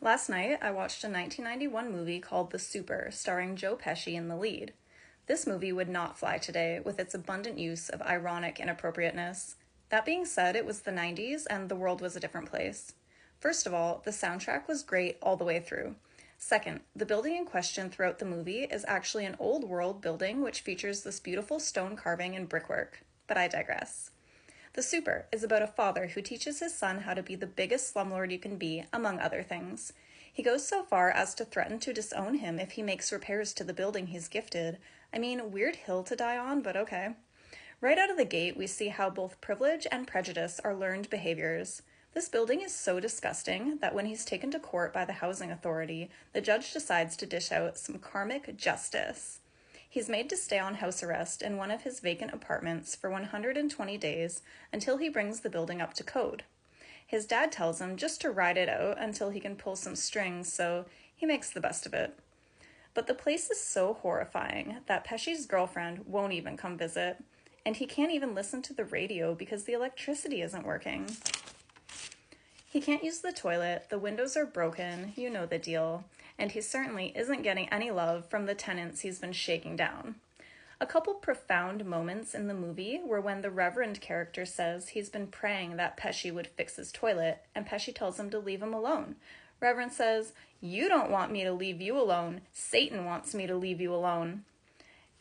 Last night, I watched a 1991 movie called The Super, starring Joe Pesci in the lead. This movie would not fly today with its abundant use of ironic inappropriateness. That being said, it was the 90s and the world was a different place. First of all, the soundtrack was great all the way through. Second, the building in question throughout the movie is actually an old world building which features this beautiful stone carving and brickwork. But I digress. The Super is about a father who teaches his son how to be the biggest slumlord you can be, among other things. He goes so far as to threaten to disown him if he makes repairs to the building he's gifted. I mean, weird hill to die on, but okay. Right out of the gate, we see how both privilege and prejudice are learned behaviors. This building is so disgusting that when he's taken to court by the housing authority, the judge decides to dish out some karmic justice. He's made to stay on house arrest in one of his vacant apartments for 120 days until he brings the building up to code. His dad tells him just to ride it out until he can pull some strings, so he makes the best of it. But the place is so horrifying that Pesci's girlfriend won't even come visit, and he can't even listen to the radio because the electricity isn't working. He can't use the toilet, the windows are broken, you know the deal, and he certainly isn't getting any love from the tenants he's been shaking down. A couple profound moments in the movie were when the Reverend character says he's been praying that Pesci would fix his toilet, and Pesci tells him to leave him alone. Reverend says, "You don't want me to leave you alone. Satan wants me to leave you alone."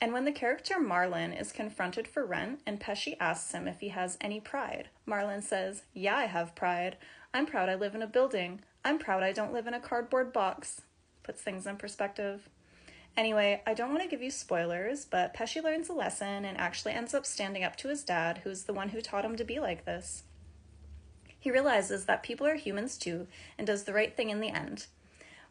And when the character Marlon is confronted for rent and Pesci asks him if he has any pride, Marlon says, "Yeah, I have pride. I'm proud I live in a building. I'm proud I don't live in a cardboard box." Puts things in perspective. Anyway, I don't want to give you spoilers, but Pesci learns a lesson and actually ends up standing up to his dad, who's the one who taught him to be like this. He realizes that people are humans too and does the right thing in the end.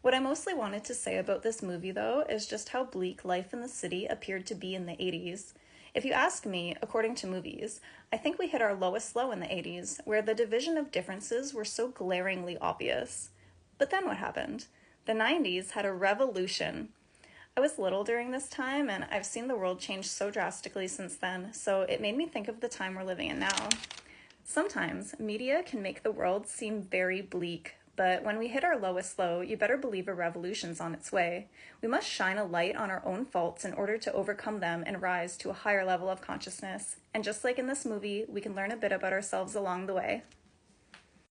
What I mostly wanted to say about this movie, though, is just how bleak life in the city appeared to be in the 80s. If you ask me, according to movies, I think we hit our lowest low in the 80s, where the division of differences were so glaringly obvious. But then what happened? The 90s had a revolution. I was little during this time, and I've seen the world change so drastically since then, so it made me think of the time we're living in now. Sometimes media can make the world seem very bleak, but when we hit our lowest low, you better believe a revolution's on its way. We must shine a light on our own faults in order to overcome them and rise to a higher level of consciousness. And just like in this movie, we can learn a bit about ourselves along the way.